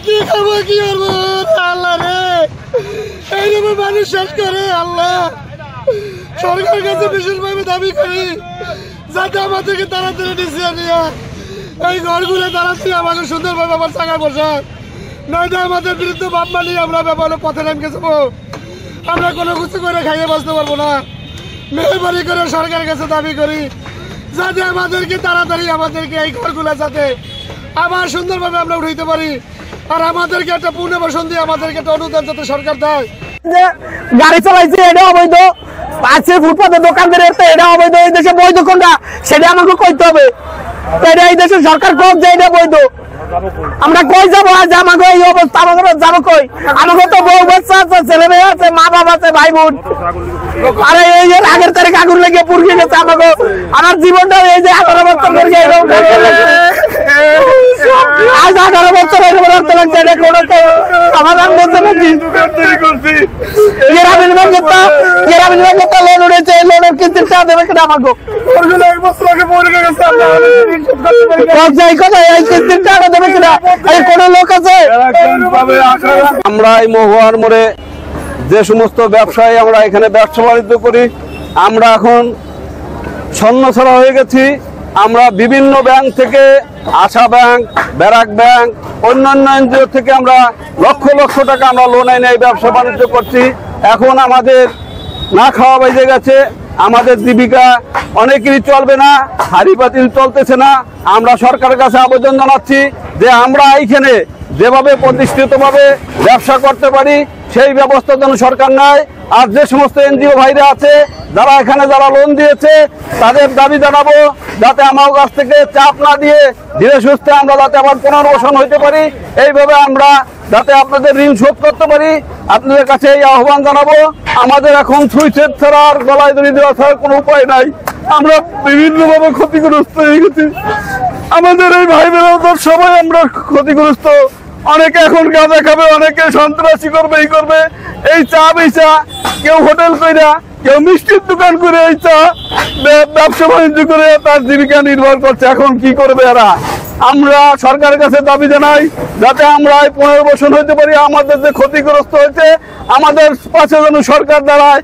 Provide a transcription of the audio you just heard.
কি খাবো কি করবো আল্লাহ রে, এইভাবে মানুষ শেষ করে। আল্লাহ সরকারের কাছে বিশেষভাবে দাবি করি যাতে আমাদেরকে তাড়াতাড়ি ডিসিশন নিয়ে এই ঘরগুলো তাড়াতাড়ি আমাকে সুন্দরভাবে আমার চাকা বসাক, নয়তো আমাদের বিরুদ্ধে বাপ মানি আমরা ব্যাপারে পথে নামকে যাবো। আমরা কোনো কিছু করে খাইয়ে বাঁচতে পারবো না। মেহরবানি করে সরকারের কাছে দাবি করি যাতে আমাদেরকে তাড়াতাড়ি আমাদেরকে এই ঘরগুলো যাতে আবার সুন্দরভাবে আমরা উঠাইতে পারি, আর আমাদেরকে একটা পুনর্বাসন দিয়ে আমাদেরকে একটা অনুদান যাতে সরকার দেয়। গাড়ি চালাইছে এটা অবৈধ, আছে ফুটপাতে দোকানদার এটা অবৈধ। এই দেশে বৈধ কোনটা সেটা আমাকে কইতে হবে। এটা এই দেশে সরকার কোক যে এটা বৈধ, আমরা কই যাবো? আজ আমাকে এই অবস্থা আমাকে যাবো কই? আমাকে তো বউ বাচ্চা আছে, ছেলে মেয়ে আছে, মা বাবা আছে, ভাই বোন। আরে এই যে আগের তারিখ আগুন লেগে পুড়িয়ে গেছে আমাকে, আমার জীবনটা এই যে 18 বছর ধরে আজ 18 বছর রাখতে লাগছে, এটা কোনো সমাধান বলতে নাকি? গ্রামীণ ব্যাংকে তো লোন উঠেছে, লোনের কিস্তিটা দেবে কিনা আমাকে? আমরা এই মহুয়ার মোড়ে যে সমস্ত ব্যবসায়ী আমরা এখানে ব্যবসা বাণিজ্য করি, আমরা এখন ছন্নছাড়া হয়ে গেছি। আমরা বিভিন্ন ব্যাংক থেকে, আশা ব্যাংক, ব্যারাক ব্যাংক, অন্যান্য এনজিও থেকে আমরা লক্ষ লক্ষ টাকা আমরা লোন এনে এই ব্যবসা বাণিজ্য করছি। এখন আমাদের না খাওয়া বেজে গেছে, আমাদের জীবিকা অনেকেরই চলবে না, হাড়ি পাতিল চলতেছে না। আমরা সরকারের কাছে আবেদন জানাচ্ছি যে আমরা এইখানে যেভাবে প্রতিষ্ঠিতভাবে ব্যবসা করতে পারি সেই ব্যবস্থা যেন সরকার নেয়। আর যে সমস্ত এনজিও ভাইরা আছে যারা এখানে যারা লোন দিয়েছে তাদের দাবি জানাবো যাতে আমার কাছ থেকে চাপ না দিয়ে ধীরে সুস্থে আমরা যাতে আবার পুনর্বাসন হইতে পারি, এইভাবে আমরা যাতে আপনাদের ঋণ শোধ করতে পারি আপনাদের কাছে এই আহ্বান জানাবো। আমাদের এখন সুইচের ছাড়া আর গলায় দড়ি দেওয়া ছাড়া কোনো উপায় নাই। আমরা বিভিন্নভাবে ক্ষতিগ্রস্ত হয়ে গেছি, আমাদের এই ভাই বোনেরা সবাই আমরা ক্ষতিগ্রস্ত। অনেকে এখন গাঁজা খাবে, অনেকে সন্ত্রাসী করবে, এই করবে, এই চা বেচা, কেউ হোটেল কইরা, কেউ মিষ্টির দোকান করে এই চা ব্যবসা বাণিজ্য করে তার জীবিকা নির্ভর করছে। এখন কি করবে এরা? আমরা সরকারের কাছে দাবি জানাই যাতে আমরা পুনর্বাসন হইতে পারি, আমাদের যে ক্ষতিগ্রস্ত হয়েছে আমাদের পাশে যেন সরকার দাঁড়ায়।